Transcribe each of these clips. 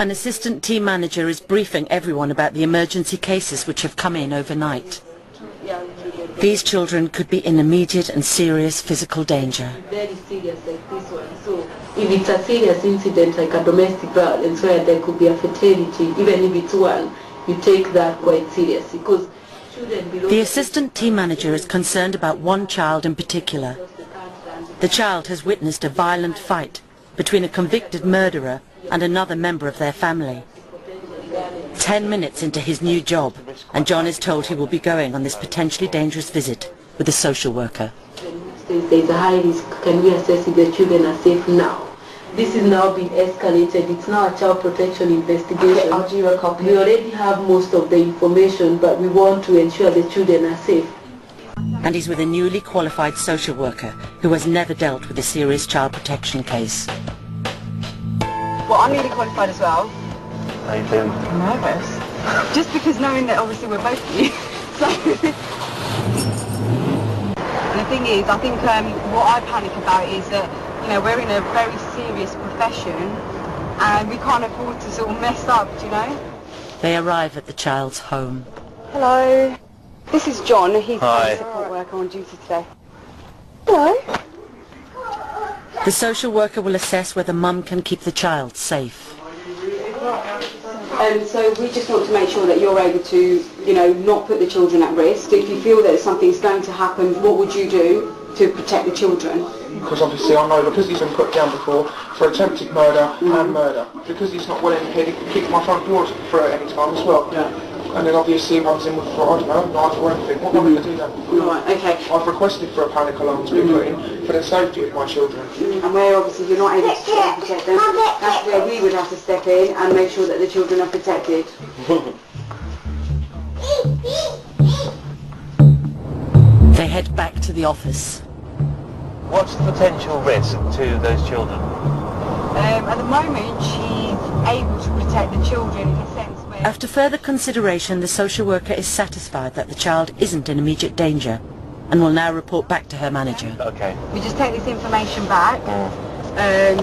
An assistant team manager is briefing everyone about the emergency cases which have come in overnight. These children could be in immediate and serious physical danger. Very serious like this one. So if it's a serious incident like a domestic violence where there could be a fatality, even if it's one, you take that quite seriously because children belong. The assistant team manager is concerned about one child in particular. The child has witnessed a violent fight between a convicted murderer and another member of their family. 10 minutes into his new job, and John is told he will be going on this potentially dangerous visit with a social worker. There's a high risk. Can we assess if the children are safe now? This is now being escalated. It's now a child protection investigation. Okay, I'll do you a copy. We already have most of the information, but we want to ensure the children are safe. And he's with a newly qualified social worker who has never dealt with a serious child protection case. Well, I'm newly qualified as well. How you feeling? I'm nervous. Just because knowing that obviously we're both new. So. And the thing is, I think what I panic about is that, you know, we're in a very serious profession and we can't afford to sort of mess up, do you know? They arrive at the child's home. Hello. This is John. He's Hi. the support worker on duty today. Hello. The social worker will assess whether mum can keep the child safe. So we just want to make sure that you're able to, you know, not put the children at risk. If you feel that something's going to happen, what would you do to protect the children? Because obviously I know, because he's been put down before for attempted murder and murder, because he's not well in the head, he can kick my front door through at any time as well. Yeah. And then obviously he runs in with, I don't know, knife or anything. What am I going to do then? Right, okay. I've requested for a panic alarm to be put in for the safety of my children. And where obviously you're not able to protect them, that's where we would have to step in and make sure that the children are protected. They head back to the office. What's the potential risk to those children? At the moment she's able to protect the children in a sense where... After further consideration, the social worker is satisfied that the child isn't in immediate danger and will now report back to her manager. Okay. We just take this information back,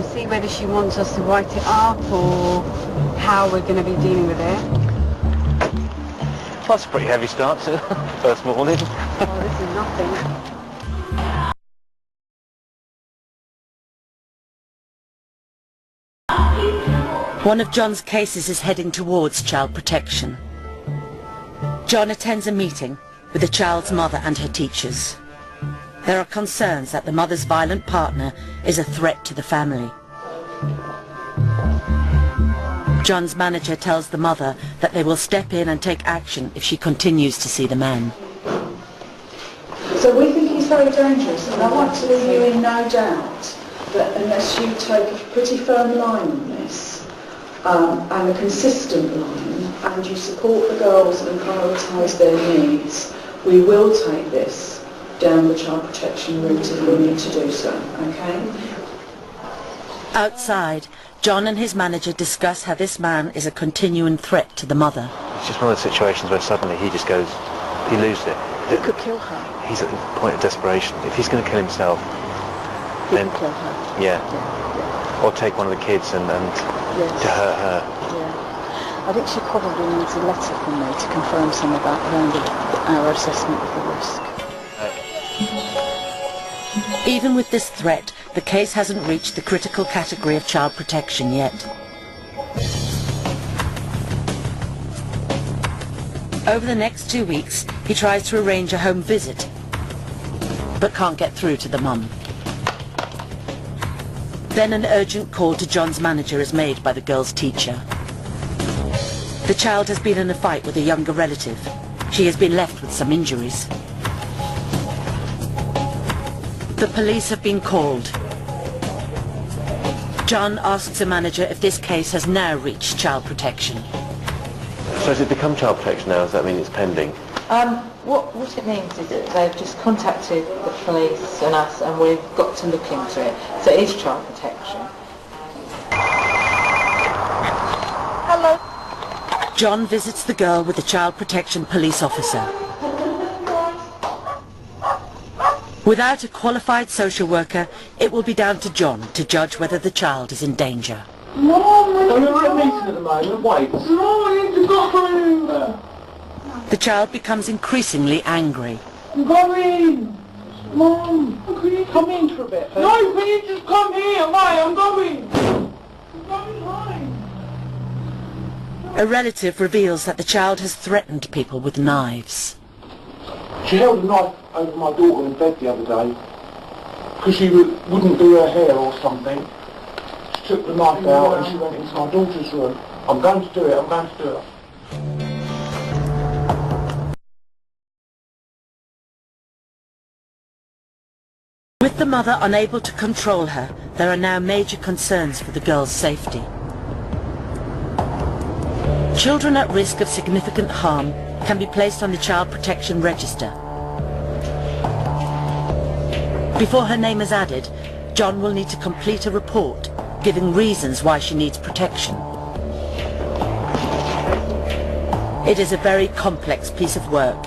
see whether she wants us to write it up or how we're going to be dealing with it. Well, that's a pretty heavy start to first morning. Oh, this is nothing. One of John's cases is heading towards child protection. John attends a meeting with the child's mother and her teachers. There are concerns that the mother's violent partner is a threat to the family. John's manager tells the mother that they will step in and take action if she continues to see the man. So we think he's very dangerous, and I want to leave you in no doubt that unless you take a pretty firm line on this, and a consistent line, and you support the girls and prioritise their needs, we will take this down the child protection route if we need to do so, okay? Outside, John and his manager discuss how this man is a continuing threat to the mother. It's just one of those situations where suddenly he just goes, he loses it. He could kill her. He's at the point of desperation. If he's going to kill himself, He then could kill her. yeah. Or take one of the kids and Yes. to hurt her. Yeah. I think she probably needs a letter from me to confirm some of that around our assessment of the risk. Even with this threat, the case hasn't reached the critical category of child protection yet. Over the next 2 weeks, he tries to arrange a home visit, but can't get through to the mum. Then an urgent call to John's manager is made by the girl's teacher. The child has been in a fight with a younger relative. She has been left with some injuries. The police have been called. John asks the manager if this case has now reached child protection. So has it become child protection now? Does that mean it's pending? What it means is that they've just contacted the police and us, and we've got to look into it. So it is child protection. Hello. John visits the girl with the child protection police officer. Without a qualified social worker, it will be down to John to judge whether the child is in danger. Mom, Well, you're at a meeting at the moment, wait. Mom, I need to go. The child becomes increasingly angry. I'm going. Mom, can you Come in for a bit. No, can you just come here? Why? I'm going. I'm going home. A relative reveals that the child has threatened people with knives. She held a knife over my daughter in bed the other day because she wouldn't do her hair or something. She took the knife out and she went into my daughter's room. I'm going to do it, I'm going to do it. With the mother unable to control her, there are now major concerns for the girl's safety. Children at risk of significant harm can be placed on the Child Protection Register. Before her name is added, John will need to complete a report giving reasons why she needs protection. It is a very complex piece of work.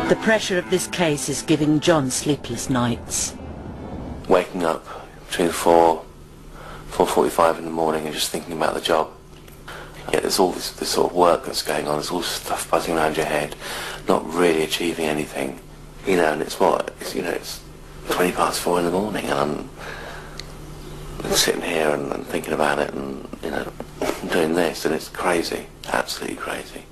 The pressure of this case is giving John sleepless nights. Waking up between 4:45 in the morning and just thinking about the job. Yeah, there's all this sort of work that's going on, there's all stuff buzzing around your head, not really achieving anything, you know, and it's 4:20 in the morning and I'm sitting here and thinking about it and, you know, doing this, and it's crazy, absolutely crazy.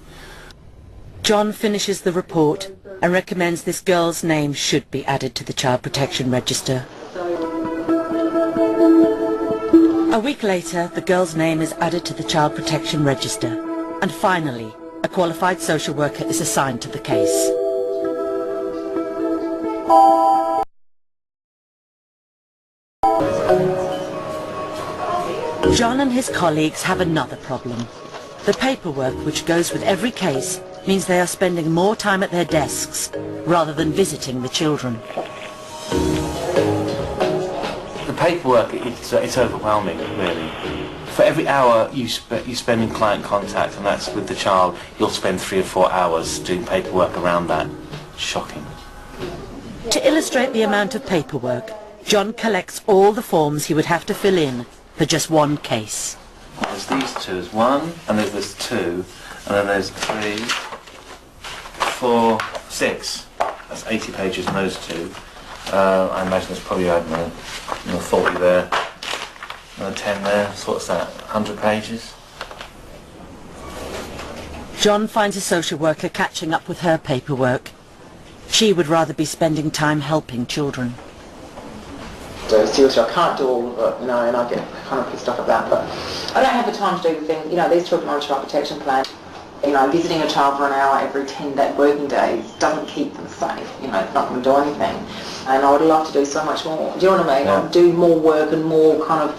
John finishes the report and recommends this girl's name should be added to the Child Protection Register. A week later, the girl's name is added to the Child Protection Register, and finally, a qualified social worker is assigned to the case. John and his colleagues have another problem. The paperwork which goes with every case means they are spending more time at their desks rather than visiting the children. The paperwork, it's overwhelming, really. For every hour you spend in client contact, and that's with the child, you'll spend 3 or 4 hours doing paperwork around that. Shocking. To illustrate the amount of paperwork, John collects all the forms he would have to fill in for just one case. There's these two, there's 1, and there's 2, and then there's 3, 4, 6. That's 80 pages in those 2. I imagine there's probably, I don't know, 40 there, another 10 there, so what's that, 100 pages? John finds a social worker catching up with her paperwork. She would rather be spending time helping children. So seriously, I can't do all of it, you know, and I get kind of pissed off at that, but I don't have the time to do the thing. You know, these children are on a child protection plan. You know, visiting a child for an hour every 10 working days doesn't keep them safe. You know, it's not going to do anything. And I would love to do so much more. Do you know what I mean? Yeah. Do more work and more kind of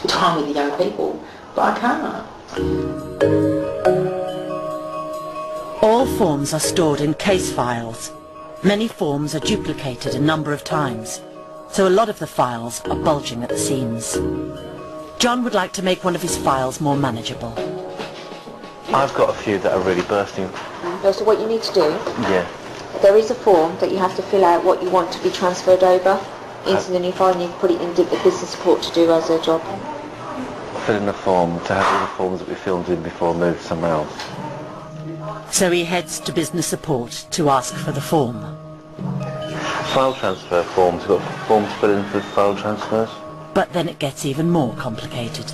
time with the young people, but I can't. All forms are stored in case files. Many forms are duplicated a number of times, so a lot of the files are bulging at the seams. John would like to make one of his files more manageable. I've got a few that are really bursting. So what you need to do, Yeah. there is a form that you have to fill out what you want to be transferred over into the new file, and you can put it in the business support to do as a job. Fill in a form to have all the forms that we filled in before moved somewhere else. So he heads to business support to ask for the form. File transfer forms, we've got forms to fill in for file transfers. But then it gets even more complicated.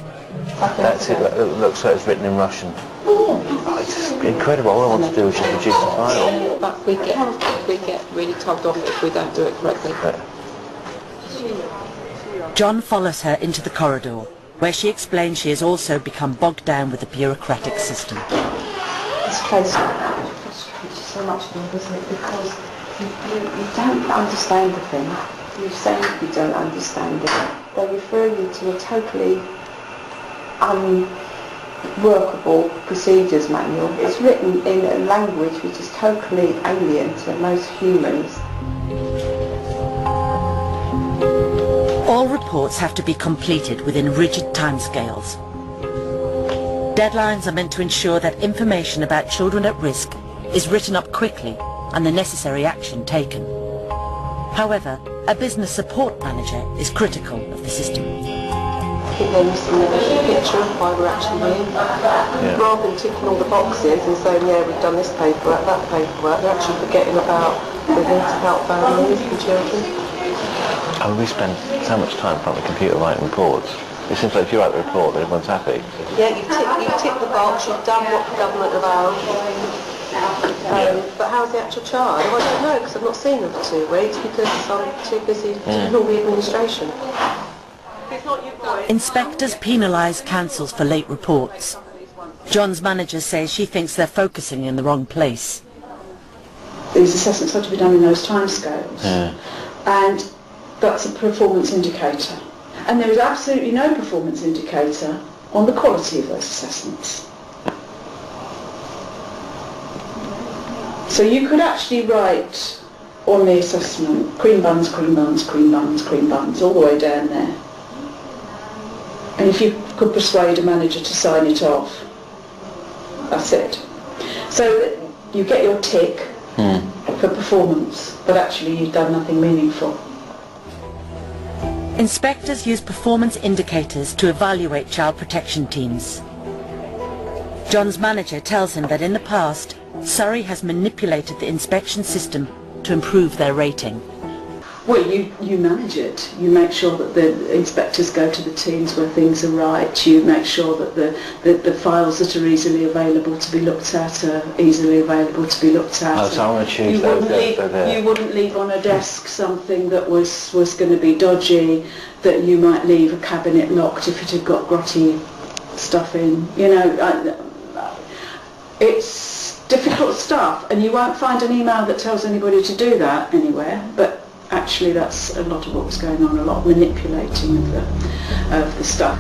That's it, it looks like it's written in Russian. Oh, it's incredible, all I want to do is just reduce the file. But we get really tugged off if we don't do it correctly. John follows her into the corridor, where she explains she has also become bogged down with the bureaucratic system. This place frustrates you so much more, doesn't it? Because you don't understand the thing. You say you don't understand it. They refer you to a totally unworkable procedures manual. It's written in a language which is totally alien to most humans. All reports have to be completed within rigid timescales. Deadlines are meant to ensure that information about children at risk is written up quickly and the necessary action taken. However, a business support manager is critical of the system. I think they're missing the picture of why we're actually here. Yeah. Rather than ticking all the boxes and saying, yeah, we've done this paperwork, that paperwork, they're actually forgetting about the need to help families and children. Oh, we spend so much time in front of the computer writing reports. It seems like if you write the report, then everyone's happy. Yeah, you've ticked the box, you've done what the government allows. But how's the actual child? Well, I don't know, because I've not seen them for 2 weeks because I'm too busy doing all the administration. Inspectors penalise councils for late reports. John's manager says she thinks they're focusing in the wrong place. These assessments have to be done in those timescales, and that's a performance indicator. And there is absolutely no performance indicator on the quality of those assessments. So you could actually write on the assessment, cream buns, cream buns, cream buns, cream buns, all the way down there. And if you could persuade a manager to sign it off, that's it. So you get your tick for performance, but actually you've done nothing meaningful. Inspectors use performance indicators to evaluate child protection teams. John's manager tells him that in the past, Surrey has manipulated the inspection system to improve their rating. Well, you manage it. You make sure that the inspectors go to the teams where things are right. You make sure that the files that are easily available to be looked at are easily available to be looked at. Oh, so I want to choose those. You wouldn't leave on a desk something that was going to be dodgy, that you might leave a cabinet locked if it had got grotty stuff in. You know, it's difficult stuff, and you won't find an email that tells anybody to do that anywhere, but actually that's a lot of what was going on, a lot of manipulating of the stuff.